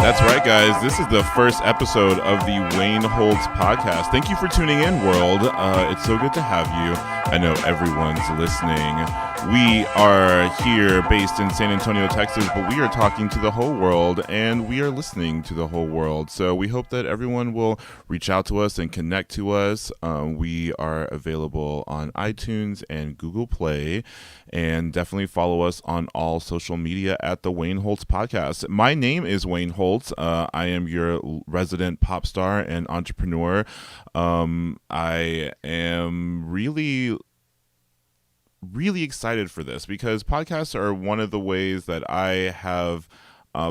That's right, guys. This is the first episode of the Wayne Holtz podcast. Thank you for tuning in, world. It's so good to have you. I know everyone's listening. We are here based in San Antonio, Texas, but we are talking to the whole world and we are listening to the whole world. So we hope that everyone will reach out to us and connect to us. We are available on iTunes and Google Play, and definitely follow us on all social media at the Wayne Holtz podcast. My name is Wayne Holtz. I am your resident pop star and entrepreneur. I am really excited for this because podcasts are one of the ways that I have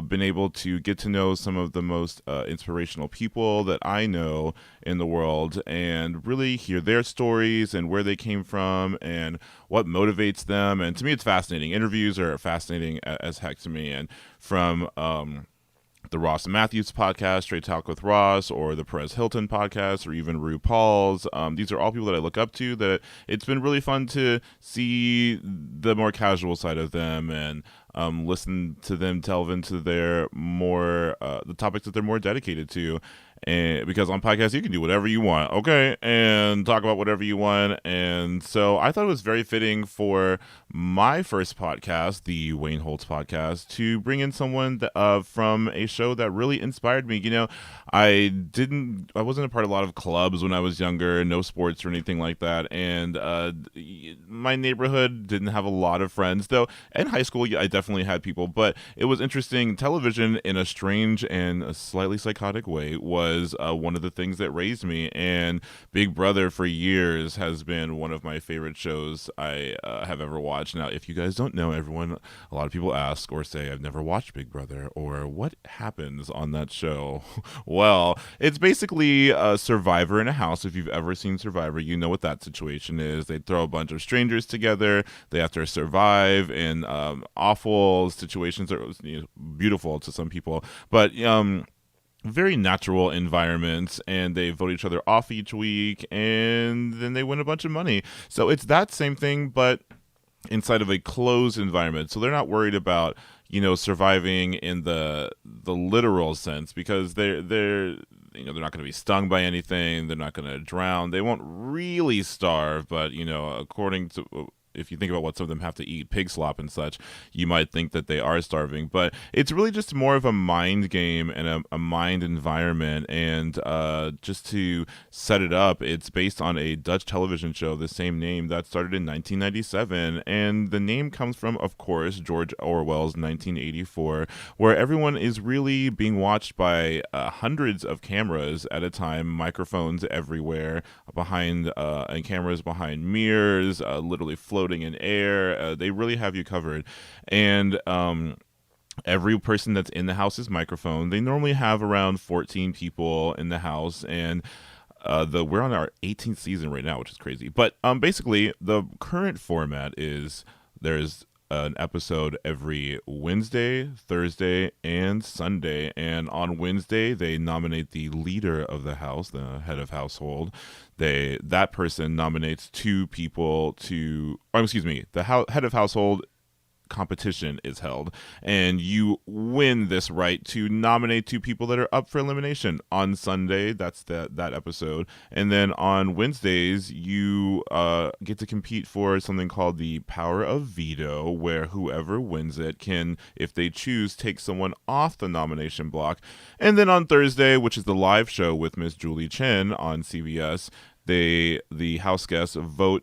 been able to get to know some of the most inspirational people that I know in the world and really hear their stories and where they came from and what motivates them. And to me, it's fascinating. Interviews are fascinating as heck to me. And from the Ross and Matthews podcast, Straight Talk with Ross, or the Perez Hilton podcast, or even RuPaul's. These are all people that I look up to, that it's been really fun to see the more casual side of them and listen to them delve into their more, the topics that they're more dedicated to. And because on podcasts you can do whatever you want, okay, and talk about whatever you want. And so I thought it was very fitting for my first podcast, the Wayne Holtz podcast, to bring in someone from a show that really inspired me. You know, I wasn't a part of a lot of clubs when I was younger, no sports or anything like that, and my neighborhood didn't have a lot of friends, though. In high school, I definitely had people, but it was interesting. Television, in a strange and a slightly psychotic way, was one of the things that raised me, and Big Brother for years has been one of my favorite shows I have ever watched. Now, if you guys don't know, everyone, a lot of people ask or say, I've never watched Big Brother, or what happens on that show? Well, it's basically a Survivor in a house. If you've ever seen Survivor, you know what that situation is. They throw a bunch of strangers together. They have to survive in awful situations. That was, beautiful to some people, but very natural environments, and they vote each other off each week, and then they win a bunch of money. So it's that same thing, but inside of a closed environment. So they're not worried about, surviving in the literal sense, because they're not going to be stung by anything. They're not going to drown. They won't really starve, but according to, if you think about what some of them have to eat, pig slop and such, you might think that they are starving. But it's really just more of a mind game and a mind environment. And just to set it up, it's based on a Dutch television show, the same name, that started in 1997. And the name comes from, of course, George Orwell's 1984, where everyone is really being watched by hundreds of cameras at a time, microphones everywhere, behind and cameras behind mirrors, literally floating in air. They really have you covered. And every person that's in the house is microphone. They normally have around 14 people in the house, and we're on our 18th season right now, which is crazy. But basically, the current format is there's an episode every Wednesday, Thursday, and Sunday. And on Wednesday, they nominate the leader of the house, the head of household. That person nominates two people the head of household competition is held, and you win this right to nominate two people that are up for elimination on Sunday. That's that episode. And then on Wednesdays, you get to compete for something called the power of veto, where whoever wins it can, if they choose, take someone off the nomination block. And then on Thursday, which is the live show with Miss Julie Chen on CBS, the house guests vote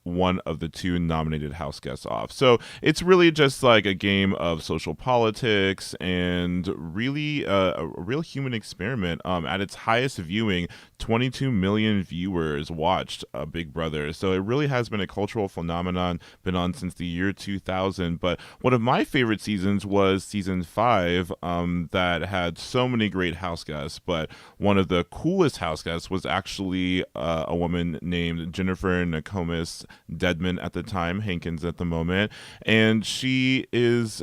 one of the two nominated house guests off. So it's really just like a game of social politics and really a real human experiment. At its highest viewing, 22 million viewers watched Big Brother. So it really has been a cultural phenomenon, been on since the year 2000. But one of my favorite seasons was season 5, that had so many great house guests. But one of the coolest house guests was actually a woman named Jennifer Nakomis Dedmon at the time, Hankins at the moment, and she is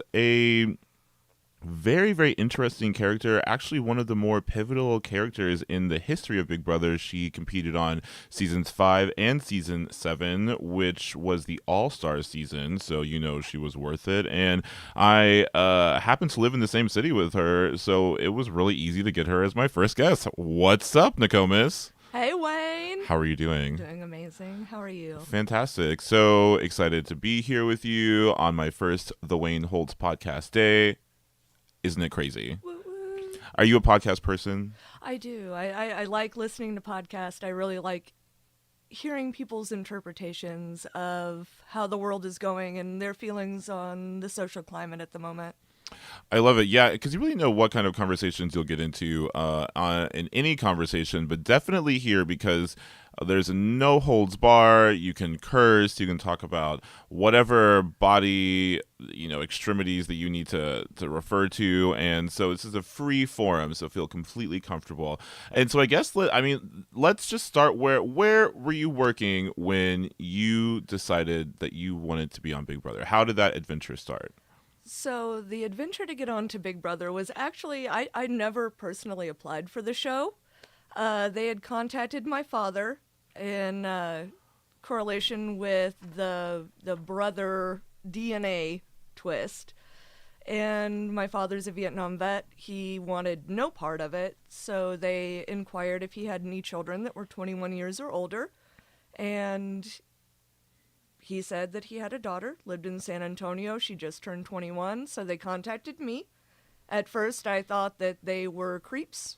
Very, very interesting character. Actually, one of the more pivotal characters in the history of Big Brother. She competed on seasons 5 and season 7, which was the All Star season. So, she was worth it. And I happened to live in the same city with her. So it was really easy to get her as my first guest. What's up, Nakcomus? Hey, Wayne. How are you doing? Doing amazing. How are you? Fantastic. So excited to be here with you on my first The Wayne Holtz podcast day. Isn't it crazy? Woo woo. Are you a podcast person? I do. I like listening to podcasts. I really like hearing people's interpretations of how the world is going and their feelings on the social climate at the moment. I love it. Yeah, because you really know what kind of conversations you'll get into in any conversation, but definitely here because there's a no holds bar. You can curse. You can talk about whatever body, extremities that you need to refer to. And so this is a free forum, so feel completely comfortable. And so I guess, let's just start where were you working when you decided that you wanted to be on Big Brother? How did that adventure start? So the adventure to get on to Big Brother was actually, I never personally applied for the show. They had contacted my father in correlation with the brother DNA twist. And my father's a Vietnam vet. He wanted no part of it. So they inquired if he had any children that were 21 years or older. And he said that he had a daughter, lived in San Antonio. She just turned 21, so they contacted me. At first, I thought that they were creeps,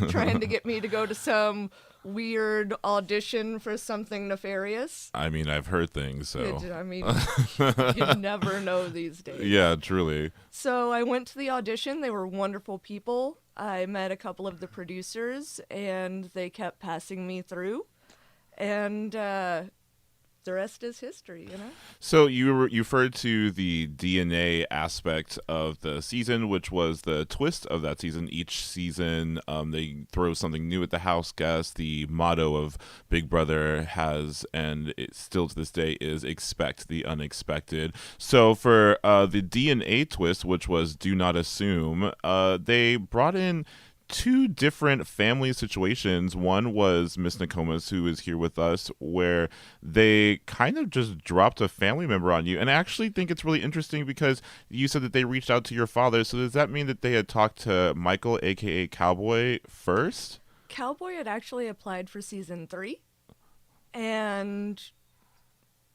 trying to get me to go to some weird audition for something nefarious. I mean, I've heard things, so. You never know these days. Yeah, truly. So I went to the audition. They were wonderful people. I met a couple of the producers, and they kept passing me through. And the rest is history, So you referred to the DNA aspect of the season, which was the twist of that season. Each season, they throw something new at the house guest. The motto of Big Brother has, and it still to this day is, expect the unexpected. So for the DNA twist, which was do not assume, they brought in two different family situations. One was Miss Nakcomis, who is here with us, where they kind of just dropped a family member on you. And I actually think it's really interesting because you said that they reached out to your father. So does that mean that they had talked to Michael, aka Cowboy, first? Cowboy had actually applied for season 3 and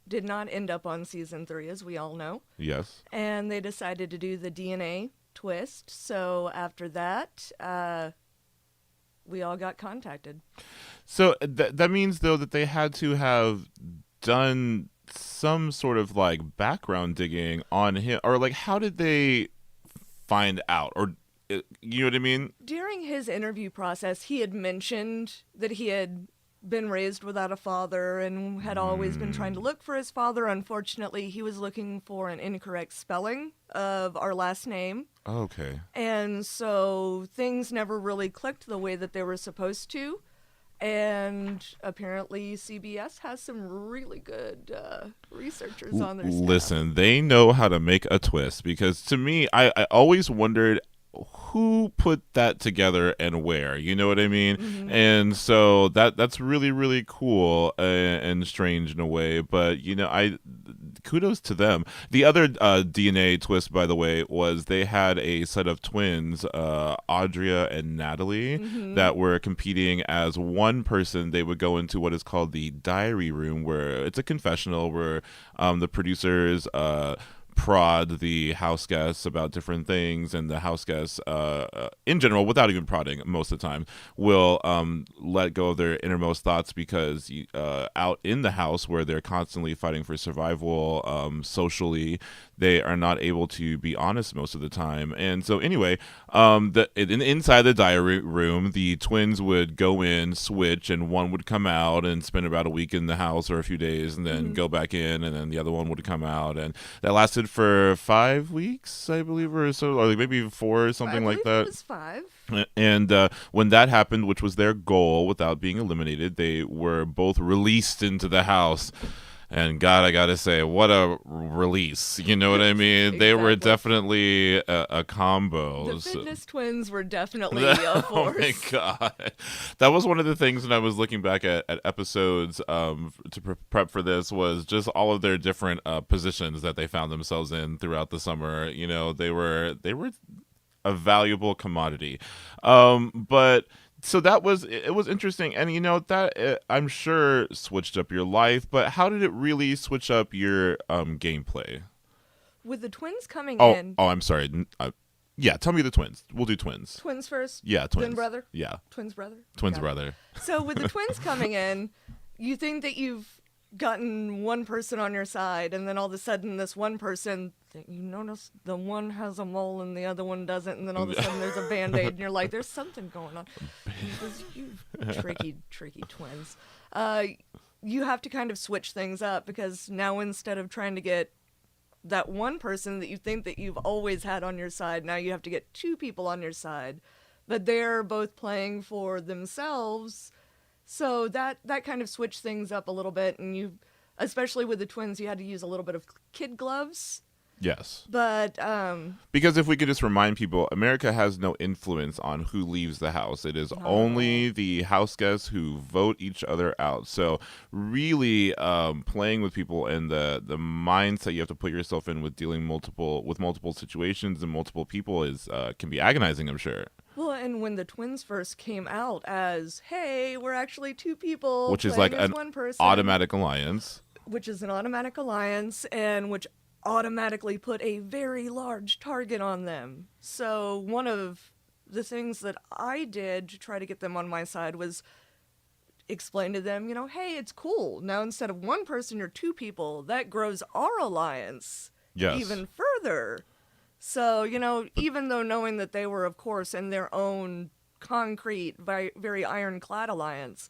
did not end up on season 3, as we all know. Yes. And they decided to do the DNA twist. So after that, we all got contacted. So that means, though, that they had to have done some sort of background digging on him, or how did they find out, or you know what I mean? During his interview process, he had mentioned that he had been raised without a father and had always been trying to look for his father. Unfortunately, he was looking for an incorrect spelling of our last name. Okay. And so things never really clicked the way that they were supposed to. And apparently CBS has some really good researchers on their staff. Listen, they know how to make a twist, because to me, I always wondered who put that together and where, you know what I mean? Mm-hmm. And so that's really, really cool and strange in a way, but kudos to them. The other DNA twist, by the way, was they had a set of twins, Audria and Natalie, mm-hmm. that were competing as one person. They would go into what is called the diary room, where it's a confessional where the producers prod the house guests about different things, and the house guests in general, without even prodding most of the time, will let go of their innermost thoughts, because out in the house, where they're constantly fighting for survival socially, they are not able to be honest most of the time. And so anyway, inside the diary room, the twins would go in, switch, and one would come out and spend about a week in the house or a few days, and then mm-hmm. go back in, and then the other one would come out, and that lasted for 5 weeks, I believe, or so, or maybe 4 or something like that. It was 5. And when that happened, which was their goal, without being eliminated, they were both released into the house. And God, I gotta say, what a release. You know what I mean? They were Exactly. definitely a combo. The So- fitness twins were definitely a Oh my force. God. That was one of the things when I was looking back at episodes to prep for this, was just all of their different positions that they found themselves in throughout the summer. You know, they were a valuable commodity. But so that was, it was interesting, and you know that I'm sure switched up your life. But how did it really switch up your gameplay? With the twins coming Oh, in, I'm sorry. Yeah, tell me the twins. We'll do twins. twins first, Yeah, twins. then brother, Yeah, twins brother, twins Got it. brother. So with the twins coming in, you think that you've gotten one person on your side, and then all of a sudden this one person, you notice the one has a mole and the other one doesn't, and then all of a sudden there's a Band-Aid, and you're like, there's something going on. You tricky twins. You have to kind of switch things up, because now instead of trying to get that one person that you think that you've always had on your side, now you have to get two people on your side, but they're both playing for themselves. So that kind of switched things up a little bit, and you, especially with the twins, you had to use a little bit of kid gloves. Yes. But Because if we could just remind people, America has no influence on who leaves the house. It is only the house guests who vote each other out. So really playing with people and the mindset you have to put yourself in with dealing with multiple situations and multiple people is can be agonizing, I'm sure. well, and when the twins first came out as, hey, we're actually two people, Which is playing like as an one person, automatic alliance. which is an automatic alliance, and which automatically put a very large target on them. So one of the things that I did to try to get them on my side was explain to them, hey, it's cool. Now instead of one person, you're two people. That grows our alliance Yes. even further. So, even though knowing that they were, of course, in their own concrete, very ironclad alliance,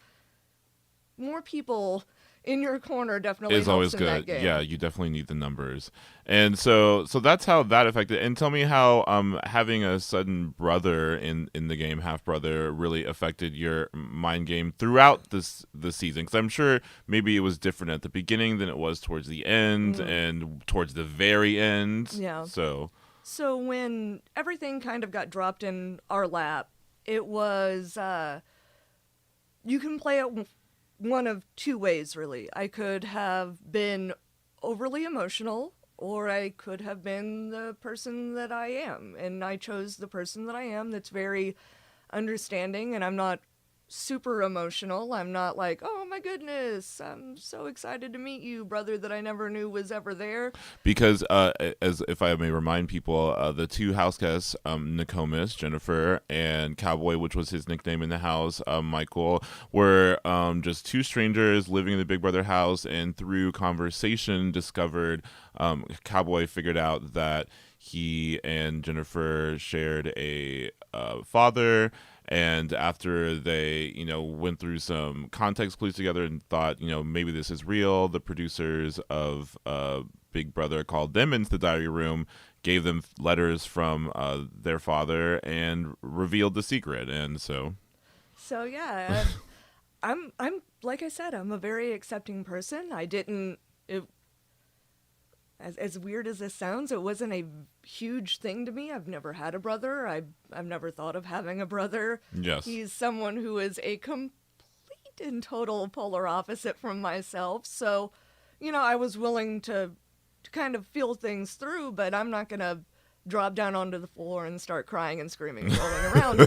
more people in your corner definitely Is helps always in good. that game. Yeah, you definitely need the numbers. And so that's how that affected. And tell me how having a sudden brother in the game, half brother, really affected your mind game throughout the season. Because I'm sure maybe it was different at the beginning than it was towards the end and towards the very end. Yeah. So when everything kind of got dropped in our lap, it was, you can play it one of two ways, really. I could have been overly emotional, or I could have been the person that I am. And I chose the person that I am, that's very understanding, and I'm not super emotional. I'm not like, oh my goodness, I'm so excited to meet you, brother that I never knew was ever there. because as if I may remind people, the two house guests, Nakomis, Jennifer, and Cowboy, which was his nickname in the house, Michael, were just two strangers living in the Big Brother house, and through conversation discovered, Cowboy figured out that he and Jennifer shared a father. And after they, went through some context clues together and thought, maybe this is real, the producers of Big Brother called them into the diary room, gave them letters from their father, and revealed the secret. And so yeah, I'm like I said, I'm a very accepting person. I didn't. As weird as this sounds, it wasn't a huge thing to me. I've never had a brother. I've never thought of having a brother. yes. He's someone who is a complete and total polar opposite from myself. So, I was willing to kind of feel things through, but I'm not going to drop down onto the floor and start crying and screaming, rolling around.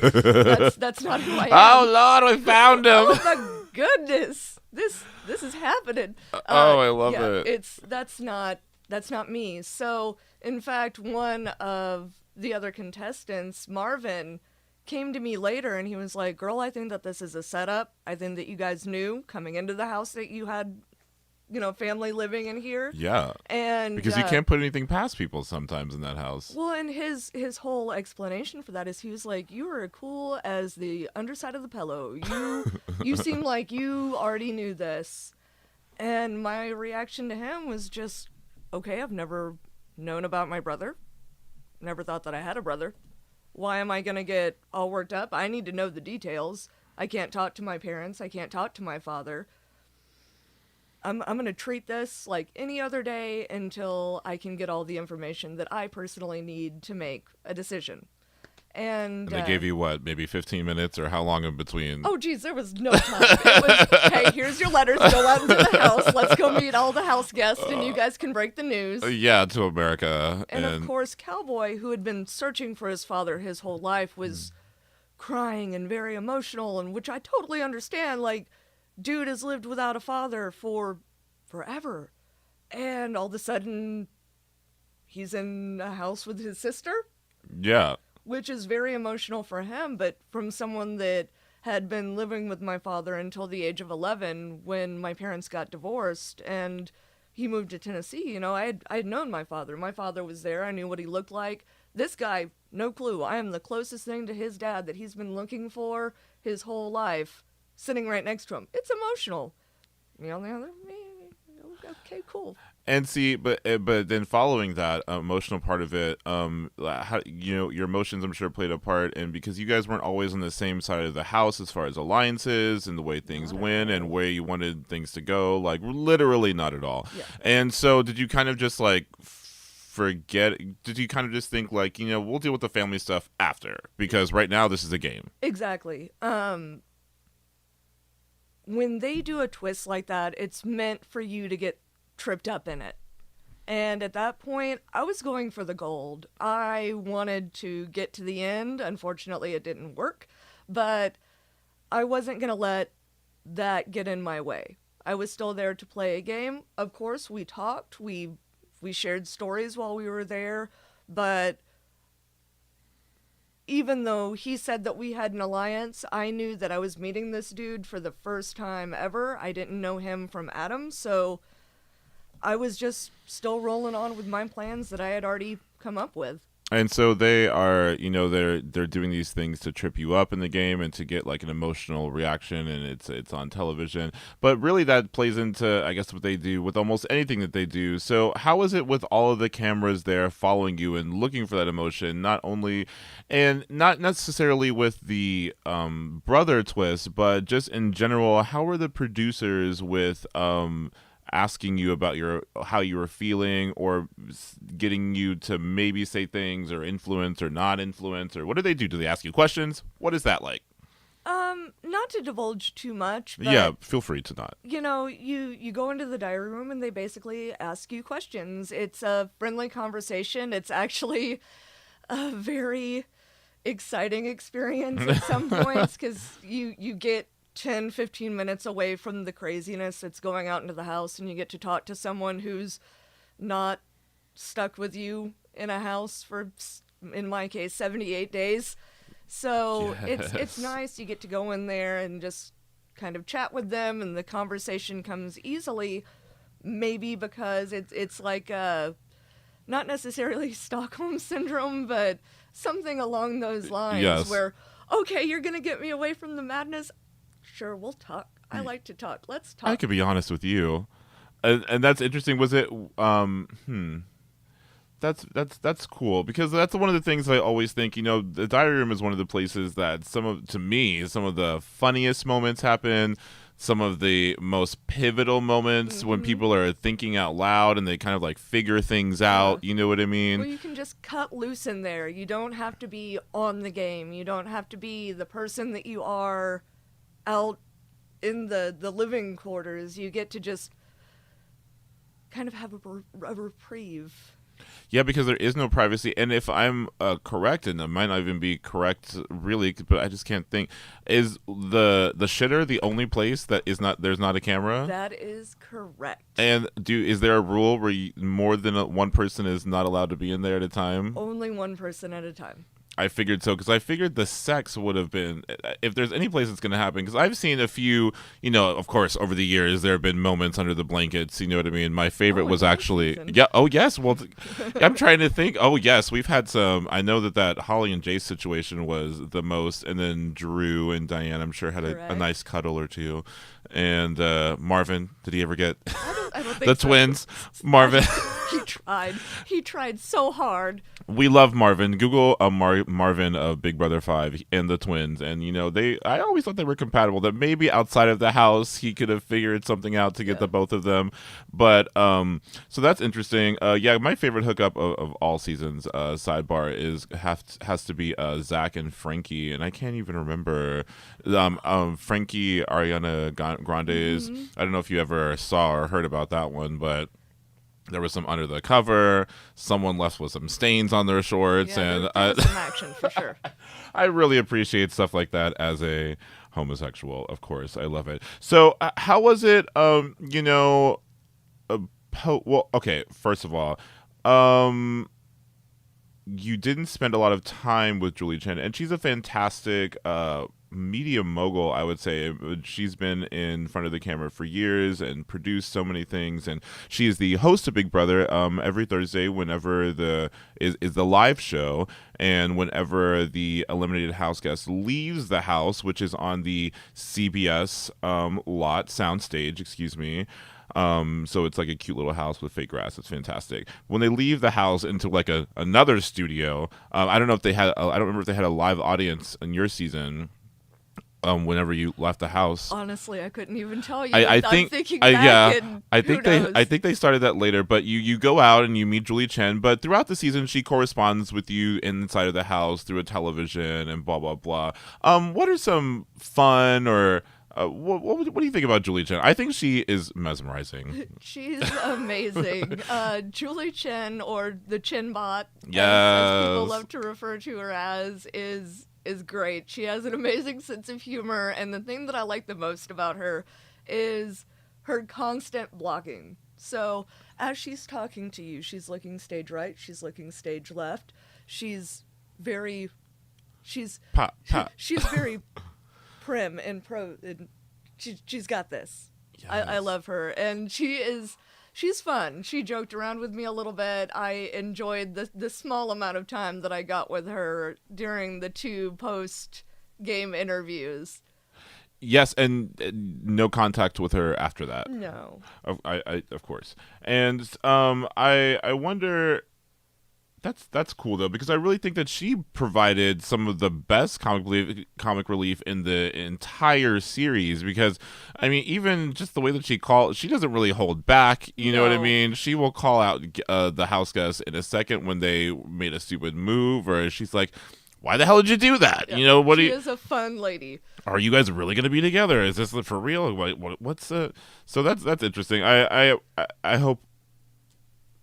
That's not who I am. Oh Lord, we found him. Oh my goodness, this is happening. I love it. That's not me. So, in fact, one of the other contestants, Marvin, came to me later and he was like, girl, I think that this is a setup. I think that you guys knew coming into the house that you had, family living in here. Yeah. And Because you can't put anything past people sometimes in that house. well, and his whole explanation for that is he was like, you were cool as the underside of the pillow. You seem like you already knew this. And my reaction to him was just, okay, I've never known about my brother. Never thought that I had a brother. Why am I going to get all worked up? I need to know the details. I can't talk to my parents. I can't talk to my father. I'm going to treat this like any other day until I can get all the information that I personally need to make a decision. And they gave you what, maybe 15 minutes or how long in between? Oh, geez, there was no time. It was, hey, here's your letters. Go out into the house. Let's go meet all the house guests, and you guys can break the news. Yeah, to America. And of course, Cowboy, who had been searching for his father his whole life, was crying and very emotional, and which I totally understand. Like, dude has lived without a father for forever. And all of a sudden, he's in a house with his sister. Yeah. Which is very emotional for him, but from someone that had been living with my father until the age of 11 when my parents got divorced and he moved to Tennessee. You know, I had known my father. My father was there. I knew what he looked like. This guy, no clue. I am the closest thing to his dad that he's been looking for his whole life, sitting right next to him. It's emotional. You know, okay, cool. And see, but then following that emotional part of it, how, you know, your emotions, I'm sure, played a part, and because you guys weren't always on the same side of the house as far as alliances and the way things went and where you wanted things to go, like literally not at all. Yeah. And so, did you kind of just like forget? Did you kind of just think like, you know, we'll deal with the family stuff after because right now this is a game? Exactly. When they do a twist like that, it's meant for you to get tripped up in it. And at that point, I was going for the gold. I wanted to get to the end. Unfortunately, it didn't work, but I wasn't going to let that get in my way. I was still there to play a game. Of course, we talked. We shared stories while we were there, but even though he said that we had an alliance, I knew that I was meeting this dude for the first time ever. I didn't know him from Adam, so I was just still rolling on with my plans that I had already come up with. And so they are, you know, they're doing these things to trip you up in the game and to get like an emotional reaction, and it's on television. But really, that plays into, I guess, what they do with almost anything that they do. So how is it with all of the cameras there following you and looking for that emotion? Not only, and not necessarily with the brother twist, but just in general, how are the producers with asking you about how you were feeling, or getting you to maybe say things or influence or not influence, or what do they do? Do they ask you questions? What is that like? Not to divulge too much, but yeah, feel free to not. You know, you go into the diary room and they basically ask you questions. It's a friendly conversation. It's actually a very exciting experience at some points because you get 10, 15 minutes away from the craziness that's going out into the house, and you get to talk to someone who's not stuck with you in a house for, in my case, 78 days. So yes. it's nice. You get to go in there and just kind of chat with them, and the conversation comes easily, maybe because it's like not necessarily Stockholm Syndrome, but something along those lines. Yes. Where, okay, you're going to get me away from the madness? Sure, we'll talk. I like to talk. Let's talk. I could be honest with you, and that's interesting. Was it? That's cool, because that's one of the things I always think. You know, the diary room is one of the places that some of the funniest moments happen. Some of the most pivotal moments when people are thinking out loud and they kind of like figure things out. You know what I mean? Well, you can just cut loose in there. You don't have to be on the game. You don't have to be the person that you are out in the living quarters. You get to just kind of have a reprieve. Yeah, because there is no privacy. And if I'm correct, and I might not even be correct really, but I just can't think, is the shitter the only place that there's not a camera? That is correct. And is there a rule where more than one person is not allowed to be in there at a time? Only one person at a time. I figured so, because I figured the sex would have been, if there's any place it's going to happen, because I've seen a few, you know, of course, over the years, there have been moments under the blankets, you know what I mean? My favorite was actually, well, I'm trying to think, we've had some, I know that Holly and Jace situation was the most, and then Drew and Diane, I'm sure, had a nice cuddle or two. And Marvin, did he ever get I don't think the so. twins? Marvin. He tried so hard. We love Marvin. Google Marvin of Big Brother 5 and the twins. And, you know, I always thought they were compatible, that maybe outside of the house he could have figured something out to get the both of them. But, so that's interesting. Yeah, my favorite hookup of all seasons, sidebar, has to be Zach and Frankie. And I can't even remember. Frankie Ariana Grande's. I don't know if you ever saw or heard about that one, but there was some under the cover. Someone left with some stains on their shorts, and there was some action for sure. I really appreciate stuff like that as a homosexual. Of course, I love it. So, how was it? You know, well, okay. First of all, you didn't spend a lot of time with Julie Chen, and she's a fantastic media mogul, I would say. She's been in front of the camera for years and produced so many things, and she is the host of Big Brother every Thursday whenever is the live show, and whenever the eliminated house guest leaves the house, which is on the CBS soundstage, excuse me. So it's like a cute little house with fake grass. It's fantastic. When they leave the house into like another studio, I don't know if they had. I don't remember if they had a live audience in your season. Whenever you left the house, honestly, I couldn't even tell you. I think, I'm thinking back, I think they started that later. But you go out and you meet Julie Chen. But throughout the season, she corresponds with you inside of the house through a television and blah blah blah. What are some fun or what do you think about Julie Chen? I think she is mesmerizing. She's amazing. Julie Chen, or the Chin Bot, yes, as people love to refer to her as, is great. She has an amazing sense of humor, and the thing that I like the most about her is her constant blocking. So as she's talking to you, she's looking stage right, she's looking stage left. She's very she's very prim and and she's got this. Yes. I love her, and she's fun. She joked around with me a little bit. I enjoyed the small amount of time that I got with her during the 2 post-game interviews. Yes, and no contact with her after that. No. Of course. And I wonder. That's cool though, because I really think that she provided some of the best comic relief in the entire series. Because I mean, even just the way that she doesn't really hold back. You know what I mean? She will call out the house guests in a second when they made a stupid move, or she's like, "Why the hell did you do that?" Yeah. You know, she is a fun lady. Are you guys really going to be together? Is this for real? What's so that's interesting. I hope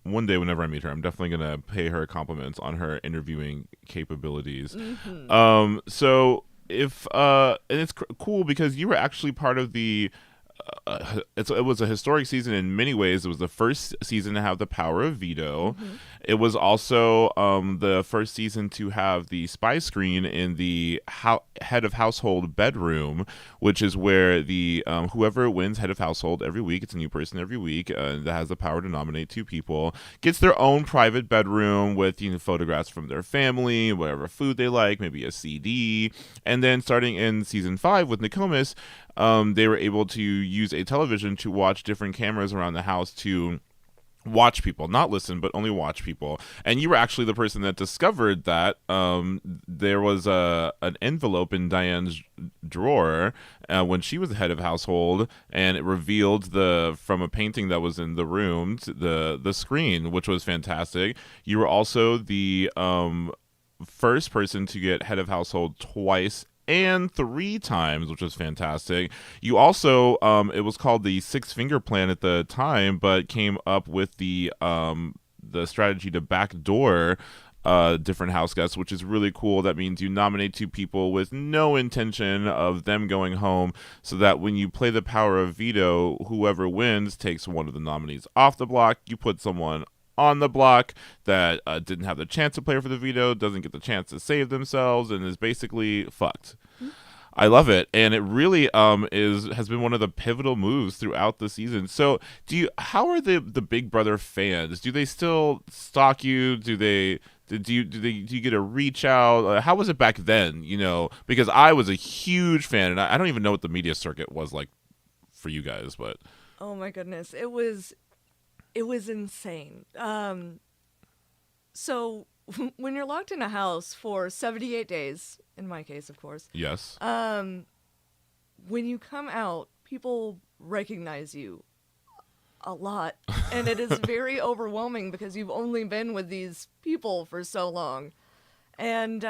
one day, whenever I meet her, I'm definitely gonna pay her compliments on her interviewing capabilities. Mm-hmm. So if and it's cool because you were actually part of the. It was a historic season in many ways. It was the first season to have the power of veto. Mm-hmm. It was also the first season to have the spy screen in the head of household bedroom, which is where the whoever wins head of household every week, it's a new person every week that has the power to nominate 2 people, gets their own private bedroom with photographs from their family, whatever food they like, maybe a CD. And then starting in season 5 with Nakcomis, they were able to use a television to watch different cameras around the house to watch people, not listen, but only watch people. And you were actually the person that discovered that there was an envelope in Diane's drawer when she was the head of household, and it revealed from a painting that was in the room the screen, which was fantastic. You were also the first person to get head of household twice and 3 times, which was fantastic. You also, it was called the 6-finger plan at the time, but came up with the strategy to backdoor different house guests, which is really cool. That means you nominate 2 people with no intention of them going home, so that when you play the power of veto, whoever wins takes one of the nominees off the block. You put someone on the block that didn't have the chance to play for the veto, doesn't get the chance to save themselves, and is basically fucked. Mm-hmm. I love it, and it really has been one of the pivotal moves throughout the season. So, how are the Big Brother fans? Do they still stalk you? Do you get a reach out? How was it back then? Because I was a huge fan, and I don't even know what the media circuit was like for you guys, but oh my goodness, it was insane. So when you're locked in a house for 78 days, in my case, of course, yes, when you come out, people recognize you a lot, and it is very overwhelming because you've only been with these people for so long, and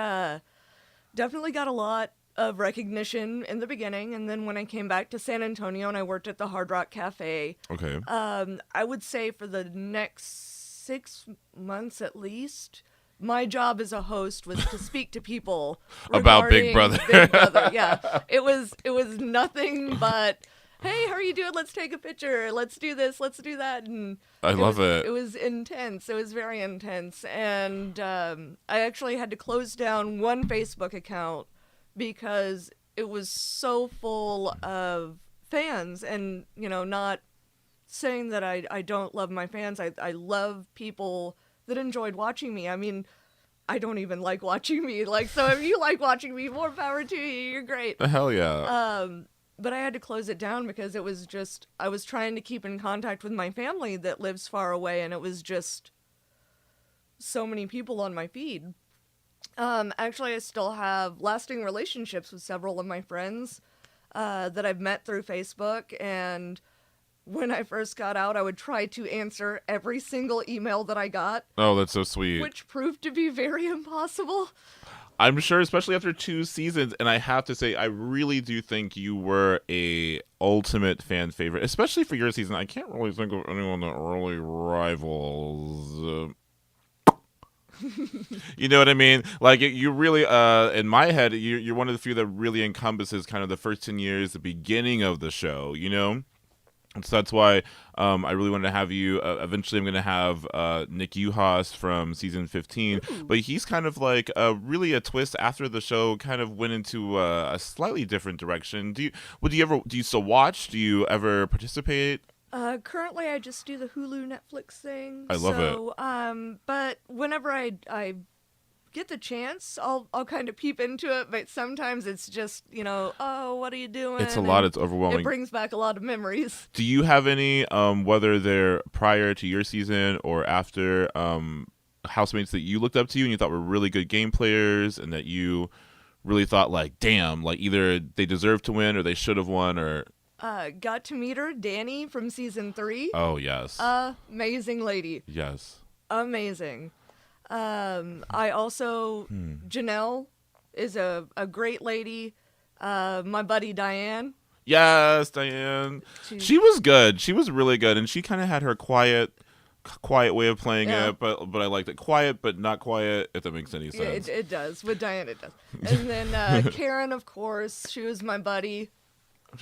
definitely got a lot of recognition in the beginning. And then when I came back to San Antonio and I worked at the Hard Rock Cafe, okay, I would say for the next 6 months at least, my job as a host was to speak to people about Big Brother. Big Brother, yeah. It was nothing but, hey, how are you doing? Let's take a picture. Let's do this. Let's do that. And I love it. It was intense. It was very intense. And I actually had to close down one Facebook account because it was so full of fans. And, you know, not saying that I don't love my fans. I love people that enjoyed watching me. I mean, I don't even like watching me. Like, so if you like watching me, more power to you. You're great. Hell yeah. But I had to close it down because it was just, I was trying to keep in contact with my family that lives far away, and it was just so many people on my feed. Actually, I still have lasting relationships with several of my friends that I've met through Facebook, and when I first got out, I would try to answer every single email that I got. Oh, that's so sweet. Which proved to be very impossible. I'm sure, especially after 2 seasons, and I have to say, I really do think you were a ultimate fan favorite, especially for your season. I can't really think of anyone that really rivals. You know what I mean? Like, you really, in my head, you're one of the few that really encompasses kind of the first 10 years, the beginning of the show, you know? So that's why I really wanted to have you. Eventually, I'm going to have Nick Uhas from season 15. Ooh. But he's kind of like really a twist after the show kind of went into a slightly different direction. Do you still watch? Do you ever participate? Currently, I just do the Hulu Netflix thing. I love it. But whenever I get the chance, I'll kind of peep into it. But sometimes it's just, you know, oh, what are you doing? It's a lot. It's overwhelming. It brings back a lot of memories. Do you have any, whether they're prior to your season or after, housemates that you looked up to and you thought were really good game players and that you really thought like, damn, like either they deserve to win or they should have won or... Got to meet her, Danny from season 3. Oh, yes. Amazing lady. Yes. Amazing. I also, Janelle is a great lady. My buddy Diane. Yes, Diane. She was good. She was really good, and she kind of had her quiet way of playing it, but I liked it. Quiet, but not quiet, if that makes any sense. Yeah, it does. With Diane, it does. And then Karen, of course, she was my buddy.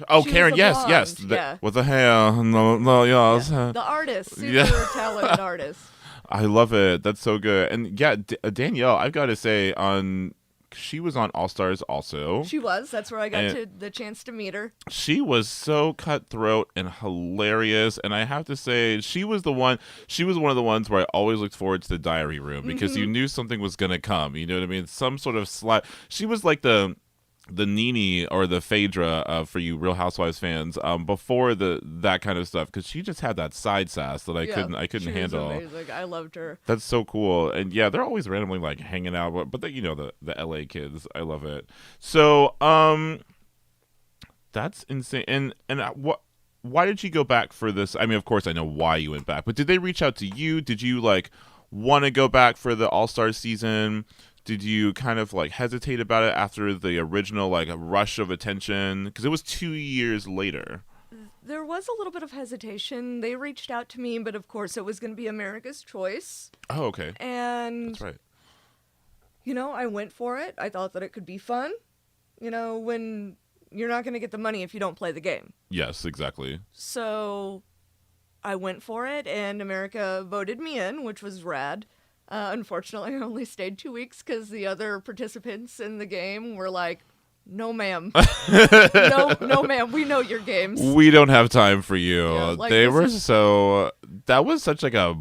Oh, She Karen, was a yes, blonde, yes. yeah. With the hair. No, yes. Yeah. The artist. Super talented artist. I love it. That's so good. And yeah, Danielle, I've got to say, she was on All Stars also. She was. That's where I got the chance to meet her. She was so cutthroat and hilarious. And I have to say, she was one of the ones where I always looked forward to the diary room because you knew something was going to come. You know what I mean? Some sort of slap. She was like the Nene or the Phaedra for you Real Housewives fans before that kind of stuff because she just had that side sass that I couldn't handle. Was amazing. I loved her. That's so cool. And yeah, they're always randomly like hanging out, but you know the LA kids. I love it. So that's insane. And why did you go back for this? I mean, of course I know why you went back, but did they reach out to you? Did you like want to go back for the All-Star season? Did you kind of like hesitate about it after the original like rush of attention? Because it was 2 years later. There was a little bit of hesitation. They reached out to me, but of course it was going to be America's Choice. Oh, okay. And, that's right. You know, I went for it. I thought that it could be fun. You know, when you're not going to get the money if you don't play the game. Yes, exactly. So I went for it, and America voted me in, which was rad. Unfortunately, I only stayed 2 weeks because the other participants in the game were like, no, ma'am. no, ma'am. We know your games. We don't have time for you. Yeah, like they were so... That was such like a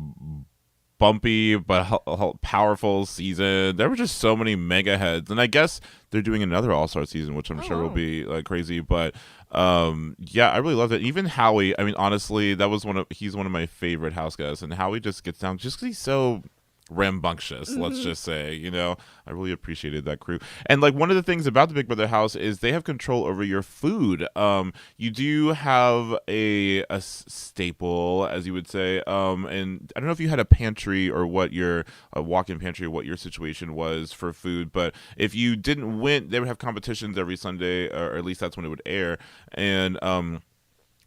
bumpy but powerful season. There were just so many mega heads, and I guess they're doing another All-Star season, which I'm sure will be crazy. But yeah, I really loved it. Even Howie, I mean, honestly, he's one of my favorite house guests, and Howie just gets down just because he's so rambunctious, let's just say. I really appreciated that crew. And like, one of the things about the Big Brother house is they have control over your food. You do have a staple, as you would say, and I don't know if you had a pantry or what your a walk-in pantry or what your situation was for food, but if you didn't win, they would have competitions every Sunday, or at least that's when it would air. And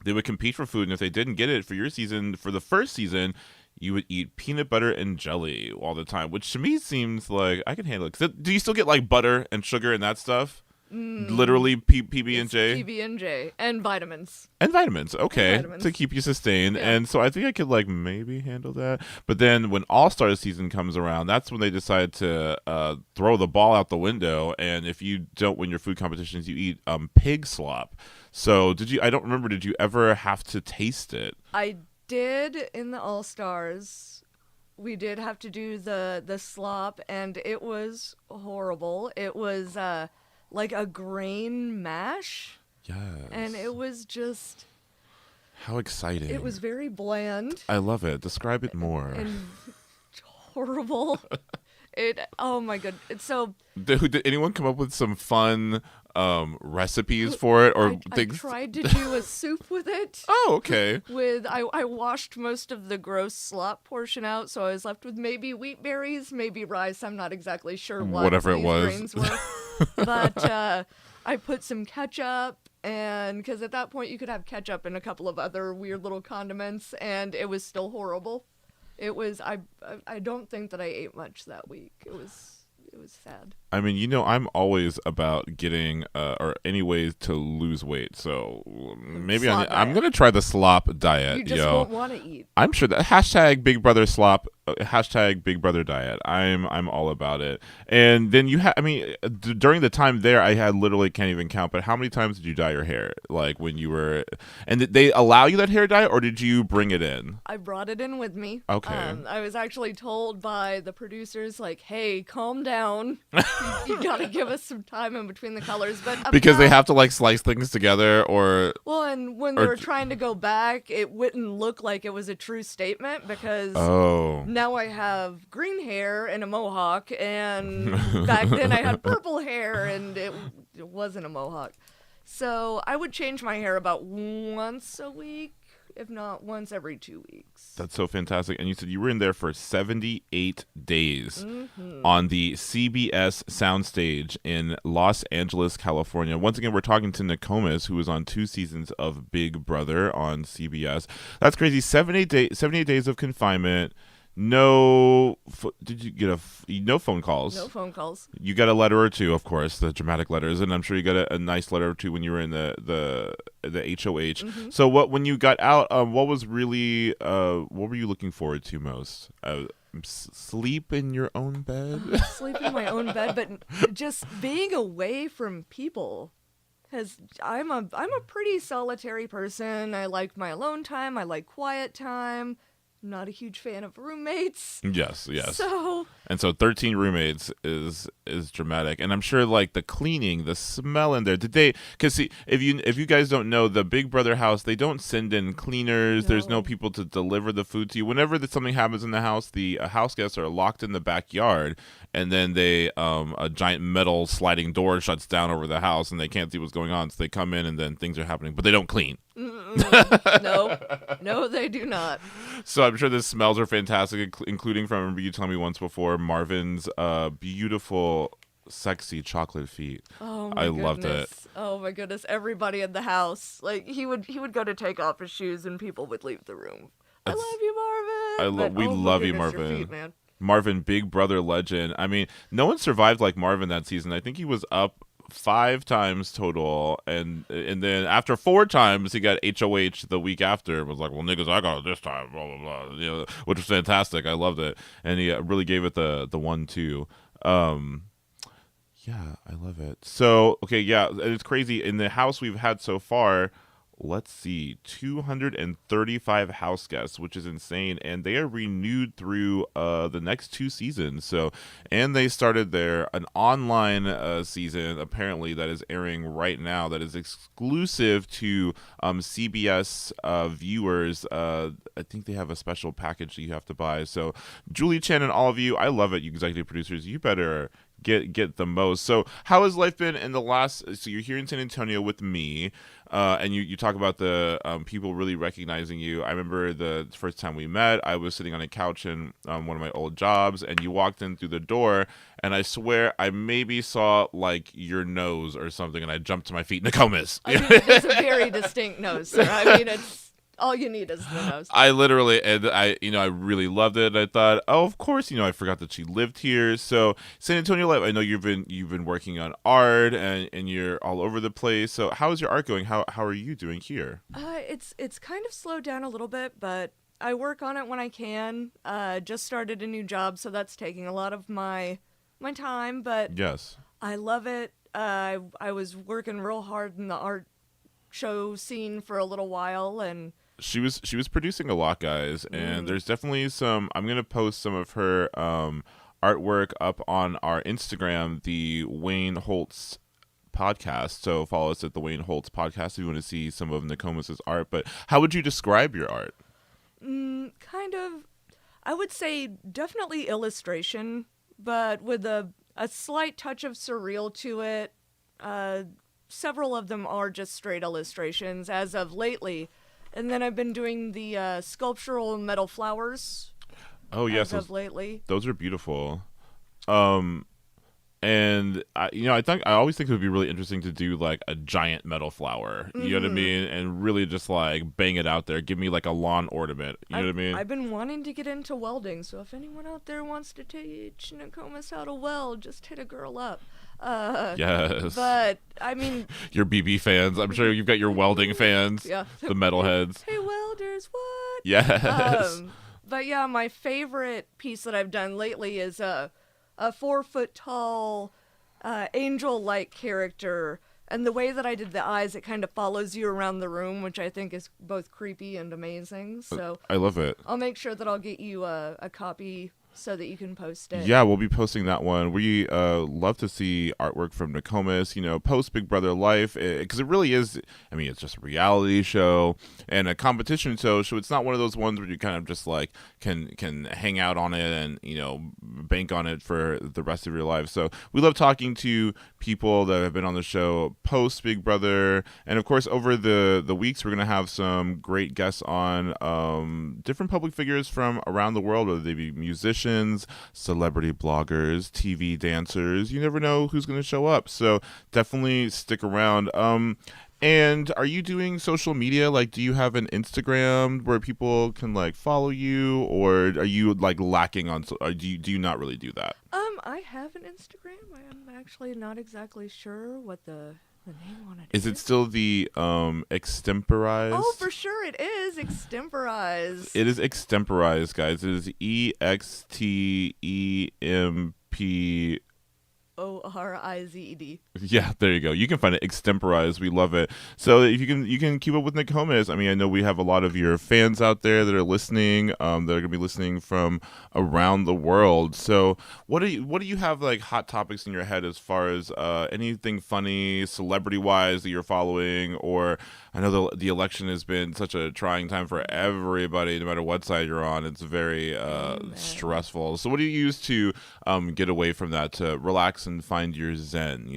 they would compete for food, and if they didn't get it for your season, for the first season, you would eat peanut butter and jelly all the time, which to me seems like I can handle it. Do you still get like butter and sugar and that stuff? Literally PB&J? PB&J and vitamins. And vitamins, okay, And vitamins. to keep you sustained. Yeah. And so I think I could like maybe handle that. But then when All-Star season comes around, that's when they decide to throw the ball out the window. And if you don't win your food competitions, you eat pig slop. So I don't remember, did you ever have to taste it? I did in the All-Stars. We did have to do the slop, and it was horrible. It was like a grain mash. Yes. And it was just... How exciting. It was very bland. I love it. Describe it more. And horrible. Oh my god. So... Did anyone come up with some fun recipes for it, or things? I tried to do a soup with it. Oh, okay. I washed most of the gross slop portion out, so I was left with maybe wheat berries, maybe rice. I'm not exactly sure what whatever it these was. grains were. But I put some ketchup, and because at that point you could have ketchup and a couple of other weird little condiments, and it was still horrible. It was I don't think that I ate much that week. It was sad. I mean, I'm always about getting or any ways to lose weight. So maybe I'm going to try the slop diet. You just won't want to eat. I'm sure that hashtag Big Brother slop, hashtag Big Brother diet. I'm all about it. And then during the time there, I had literally can't even count, but how many times did you dye your hair? Like when you were, and did they allow you that hair dye, or did you bring it in? I brought it in with me. Okay. I was actually told by the producers, like, hey, calm down. You gotta give us some time in between the colors. But because they have to like slice things together, or... Well, and when they were trying to go back, it wouldn't look like it was a true statement, because now I have green hair and a mohawk, and back then I had purple hair and it wasn't a mohawk. So I would change my hair about once a week, if not once every 2 weeks. That's so fantastic. And you said you were in there for 78 days on the CBS soundstage in Los Angeles, California. Once again, we're talking to Nakcomis, who was on 2 seasons of Big Brother on CBS. That's crazy. 78 days of confinement. Did you get no phone calls? No phone calls. You got a letter or two, of course, the dramatic letters, and I'm sure you got a nice letter or two when you were in the HOH. So when you got out, what was really what were you looking forward to most? Sleep in your own bed? Sleep in my own bed, but just being away from people. Because I'm a pretty solitary person. I like my alone time. I like quiet time. I'm not a huge fan of roommates. Yes. So 13 roommates is dramatic, and I'm sure like the cleaning, the smell in there. Did they? Because see, if you guys don't know, the Big Brother house, they don't send in cleaners. No. There's no people to deliver the food to you. Whenever something happens in the house, the house guests are locked in the backyard, and then a giant metal sliding door shuts down over the house, and they can't see what's going on. So they come in, and then things are happening, but they don't clean. No, they do not. So I'm sure the smells are fantastic, including from, I remember you telling me once before, Marvin's beautiful, sexy chocolate feet. Oh my goodness. Loved it. Oh my goodness! Everybody in the house, like he would go to take off his shoes, and people would leave the room. I love you, Marvin. We love you, Marvin. Your feet, man. Marvin, Big Brother legend. I mean, no one survived like Marvin that season. I think he was up 5 times total, and then after 4 times he got HOH the week after. It was like, well, niggas, I got it this time, blah blah blah, which was fantastic. I loved it, and he really gave it the 1-2. Yeah, I love it. So okay, yeah, it's crazy. In the house we've had so far, let's see, 235 house guests, which is insane, and they are renewed through the next 2 seasons. So, and they started an online season apparently that is airing right now that is exclusive to CBS viewers. I think they have a special package that you have to buy. So, Julie Chen and all of you, I love it, you executive producers. You better get the most. So how has life been in the last, so you're here in San Antonio with me, and you talk about the people really recognizing you. I remember the first time we met, I was sitting on a couch in one of my old jobs, and you walked in through the door, and I swear I maybe saw like your nose or something, and I jumped to my feet. Nakcomus. I mean, it's a very distinct nose, sir. I mean, it's all you need is the nose. I literally, and I really loved it. I thought, oh, of course, I forgot that she lived here. So San Antonio life, I know you've been working on art, and you're all over the place. So how is your art going? How are you doing here? It's kind of slowed down a little bit, but I work on it when I can. Just started a new job, so that's taking a lot of my time. But Yes, I love it. I was working real hard in the art show scene for a little while, and she was producing a lot, guys, and there's definitely some. I'm gonna post some of her artwork up on our Instagram, the Wayne Holtz podcast. So follow us at the Wayne Holtz podcast if you want to see some of Nakcomis's art. But how would you describe your art? kind of, I would say definitely illustration, but with a slight touch of surreal to it. Several of them are just straight illustrations as of lately. And then I've been doing the sculptural metal flowers. Oh yes, as of lately. Those are beautiful. And I always think it would be really interesting to do like a giant metal flower. You know what I mean? And really just like bang it out there. Give me like a lawn ornament. You know what I mean? I've been wanting to get into welding, so if anyone out there wants to teach Nakcomis how to weld, just hit a girl up. Yes. But I mean, your BB fans. I'm sure you've got your welding fans. Yeah. The metalheads. Hey welders, what? Yes. But yeah, my favorite piece that I've done lately is a 4-foot tall angel-like character, and the way that I did the eyes, it kind of follows you around the room, which I think is both creepy and amazing. So I love it. I'll make sure that I'll get you a copy so that you can post it. Yeah, we'll be posting that one. We love to see artwork from Nakcomis, post Big Brother life, because it really is, it's just a reality show and a competition show, so it's not one of those ones where you kind of just like can hang out on it and, bank on it for the rest of your life. So we love talking to people that have been on the show post Big Brother, and of course over the weeks we're going to have some great guests on, different public figures from around the world, whether they be musicians, celebrity bloggers, TV dancers. You never know who's going to show up. So definitely stick around. And are you doing social media? Like, do you have an Instagram where people can like follow you, or are you like lacking on? Or do you not really do that? I have an Instagram. I'm actually not exactly sure what the name on it is. It still the extemporized? Oh, for sure it is extemporized. It is extemporized, guys. It is EXTEMP. ORIZED. Yeah, there you go. You can find it extemporized. We love it. So if you can keep up with Nakcomis. I know we have a lot of your fans out there that are listening, that are going to be listening from around the world. So what do you have like hot topics in your head as far as anything funny, celebrity wise that you're following? Or I know the election has been such a trying time for everybody, no matter what side you're on. It's very stressful. So what do you use to get away from that, to relax and find your zen?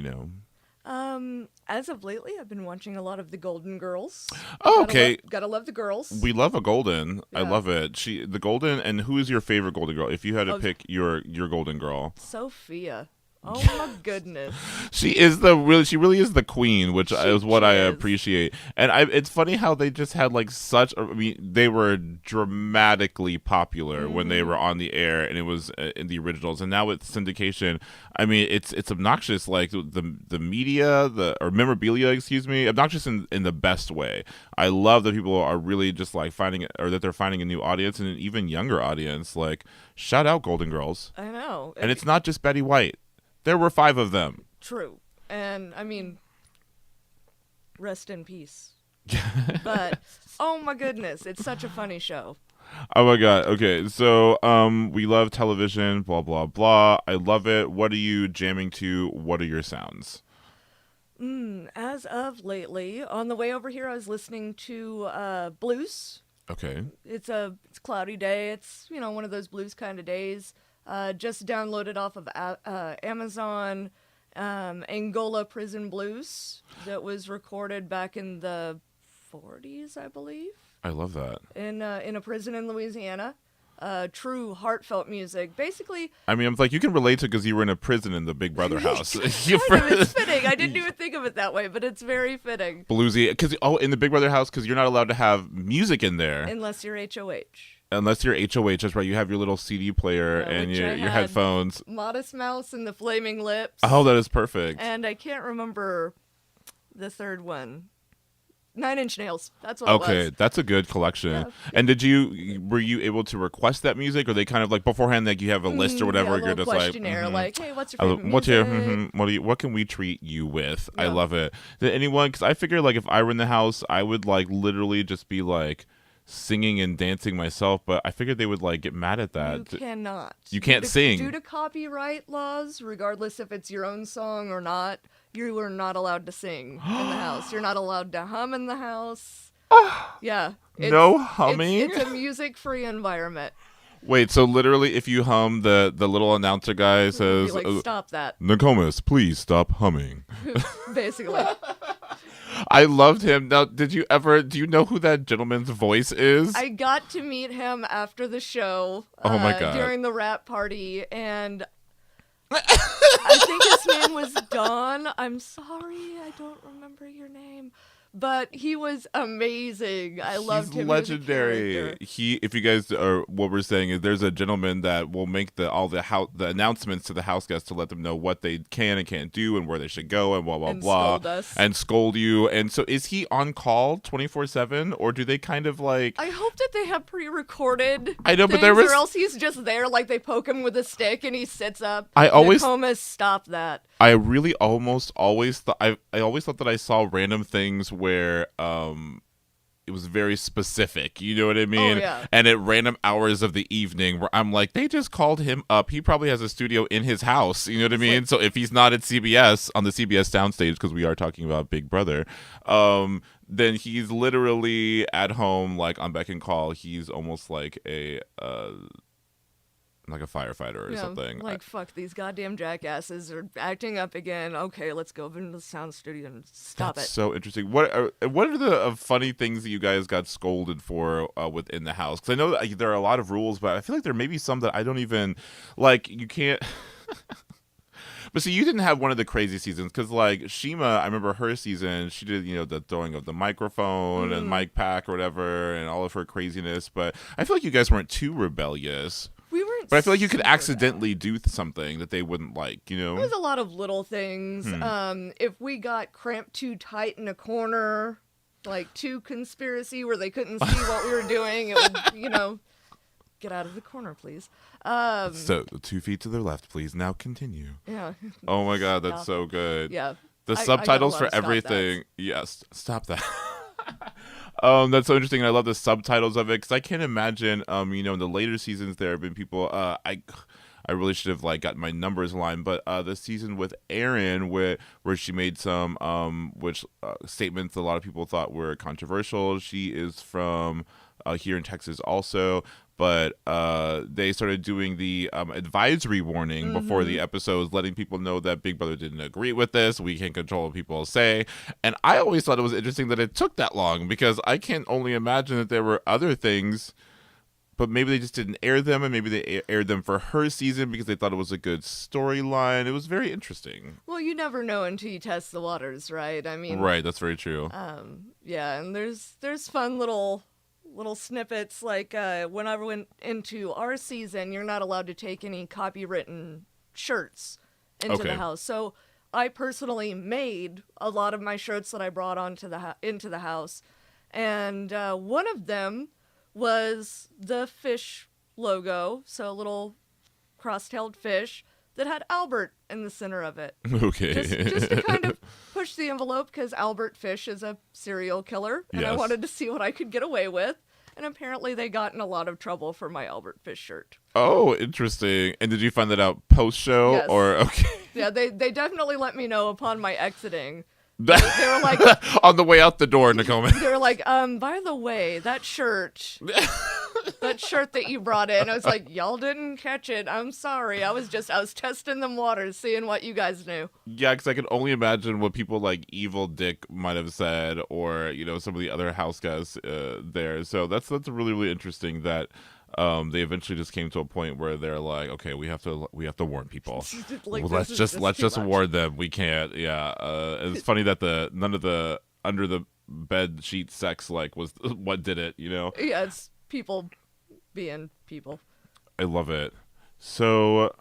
As of lately, I've been watching a lot of the Golden Girls. Oh, okay. Gotta love the girls. We love a Golden. Yeah. I love it. The Golden, and who is your favorite Golden Girl? If you had to pick your Golden Girl. Sophia. Oh my goodness. She really is the queen, which is what I appreciate. And it's funny how they just had like they were dramatically popular when they were on the air, and it was in the originals, and now with syndication, it's obnoxious, like the media, or memorabilia, excuse me, obnoxious in the best way. I love that people are really just like finding it, or that they're finding a new audience, and an even younger audience. Like, shout out Golden Girls. I know. And it's not just Betty White. There were 5 of them. True. And, rest in peace. But oh my goodness, it's such a funny show. Oh my god. Okay. So we love television, blah blah blah. I love it. What are you jamming to? What are your sounds? As of lately, on the way over here, I was listening to blues. Okay. It's a cloudy day. It's one of those blues kind of days. Just downloaded off of Amazon, Angola Prison Blues that was recorded back in the 40s, I believe, I love that. in a prison in Louisiana. True heartfelt music. Basically, I mean, I'm like, you can relate to because you were in a prison in the Big Brother house. it's fitting. I didn't even think of it that way, but it's very fitting. Bluesy, because in the Big Brother house, because you're not allowed to have music in there Unless you're HOH. unless you're HOH. That's right. You have your little CD player and which I your had. headphones. Modest Mouse and the Flaming Lips. Oh, that is perfect. And I can't remember the third one. 9 Inch Nails. That's what it Okay, was. that's a good collection. Yeah. And were you able to request that music, or they kind of like beforehand, like you have a list or whatever? Yeah, a you're little just questionnaire, like, hey, what's your favorite what's your, music? what can we treat you with? I Yeah. love it. Did anyone? Because I figure like if I were in the house, I would like literally just be like singing and dancing myself, but I figured they would like get mad at that. You cannot. You can't Due to- sing. Due to copyright laws, regardless if it's your own song or not, you are not allowed to sing in the house. You're not allowed to hum in the house. Yeah. No humming? It's a music-free environment. Wait, so literally, if you hum, the little announcer guy Be says, like, stop that, "Nakomis, please stop humming." basically. I loved him. Now, do you know who that gentleman's voice is? I got to meet him after the show. Oh my God. During the rap party, and I think his name was Don. I'm sorry, I don't remember your name. But he was amazing. I loved He's him. legendary. As a character. If you guys are, what we're saying is, there's a gentleman that will make the announcements to the house guests to let them know what they can and can't do and where they should go and blah blah And blah, scold us. and scold you. And so, is he on call 24/7, or do they kind of like? I hope that they have pre-recorded. I know, but things, there was- or else he's just there, like they poke him with a stick and he sits up. I always- Nakcomus, stop that. I really almost always thought I always thought that I saw random things where it was very specific, you know what I mean? yeah. And at random hours of the evening where I'm like, they just called him up. He probably has a studio in his house, you know what I mean? So if he's not at CBS on the CBS soundstage, because we are talking about Big Brother, then he's literally at home, like on beck and call. He's almost like a firefighter or something. Like, fuck, these goddamn jackasses are acting up again. Okay, let's go over into the sound studio and stop That's it. so interesting. What are the funny things that you guys got scolded for within the house? Because I know that there are a lot of rules, but I feel like there may be some that I don't even like. You can't. But see, you didn't have one of the crazy seasons because, like, Shima, I remember her season, she did, the throwing of the microphone and mic pack or whatever and all of her craziness. But I feel like you guys weren't too rebellious. We weren't. But I feel like you could super accidentally do something that they wouldn't like, It was a lot of little things. If we got cramped too tight in a corner, like too conspiracy where they couldn't see what we were doing, it would, get out of the corner, please. So 2 feet to the left, please. Now continue. Yeah. Oh my God, that's Stop. so good. Yeah. The I got a subtitles lot for of stop everything. Yes, stop that. That's so interesting. I love the subtitles of it because I can't imagine. In the later seasons there have been people. I really should have like gotten my numbers aligned, but the season with Erin where she made some statements a lot of people thought were controversial. She is from here in Texas also. But they started doing the advisory warning before the episodes, letting people know that Big Brother didn't agree with this. We can't control what people say. And I always thought it was interesting that it took that long because I can only imagine that there were other things, but maybe they just didn't air them, and maybe they aired them for her season because they thought it was a good storyline. It was very interesting. Well, you never know until you test the waters, right? I mean, Right, that's very true. yeah, and there's fun little snippets like when I went into our season, you're not allowed to take any copywritten shirts into Okay. the house. So I personally made a lot of my shirts that I brought into the house, and one of them was the fish logo, so a little cross-tailed fish. that had Albert in the center of it. Okay. Just to kind of push the envelope, because Albert Fish is a serial killer, and I Yes. wanted to see what I could get away with. And apparently they got in a lot of trouble for my Albert Fish shirt. Oh, interesting. And did you find that out post-show? Yes. Or okay. Yeah, they definitely let me know upon my exiting. They were like, On the way out the door, Nakomis. they were like, by the way, that shirt that you brought in, I was like, y'all didn't catch it. I'm sorry. I was testing them waters, seeing what you guys knew. Yeah, because I could only imagine what people like Evil Dick might have said, or some of the other house guys there. So that's really, really interesting that they eventually just came to a point where they're like, okay, we have to warn people. Like, Well, let's just too much. warn them. We can't. Yeah, it's funny that none of the under the bed sheet sex was what did it. Yeah, it's people being people. I love it. So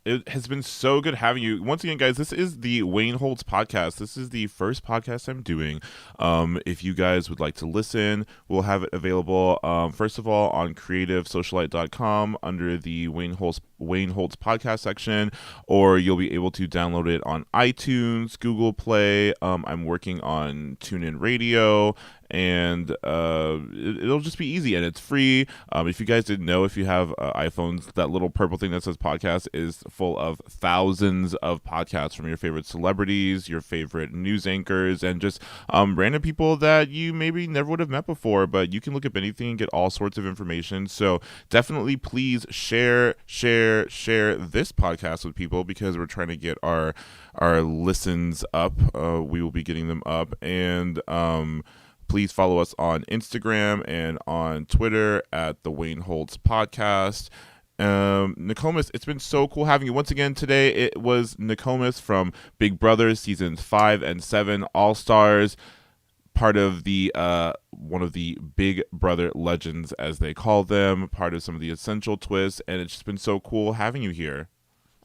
it has been so good having you. Once again, guys, this is the Wayne Holtz podcast. This is the first podcast I'm doing. If you guys would like to listen, we'll have it available, first of all, on creativesocialite.com under the Wayne Holtz podcast section, or you'll be able to download it on iTunes, Google Play. I'm working on TuneIn Radio, and it'll just be easy, and it's free. If you guys didn't know, if you have iPhones, that little purple thing that says podcast is full of thousands of podcasts from your favorite celebrities, your favorite news anchors, and just random people that you maybe never would have met before. But you can look up anything and get all sorts of information. So definitely please share this podcast with people, because we're trying to get our listens up. We will be getting them up, and please follow us on Instagram and on Twitter at the Wayne Holtz Podcast. Nakcomus, it's been so cool having you once again today. It was Nakcomus from Big Brother seasons 5 and 7 All Stars, part of the one of the Big Brother legends, as they call them, part of some of the essential twists, and it's just been so cool having you here.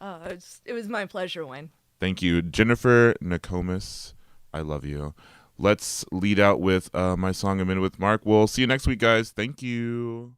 It was my pleasure, Wayne. Thank you, Jennifer Nakcomus. I love you. Let's lead out with my song A Minute with Mark. We'll see you next week, guys. Thank you.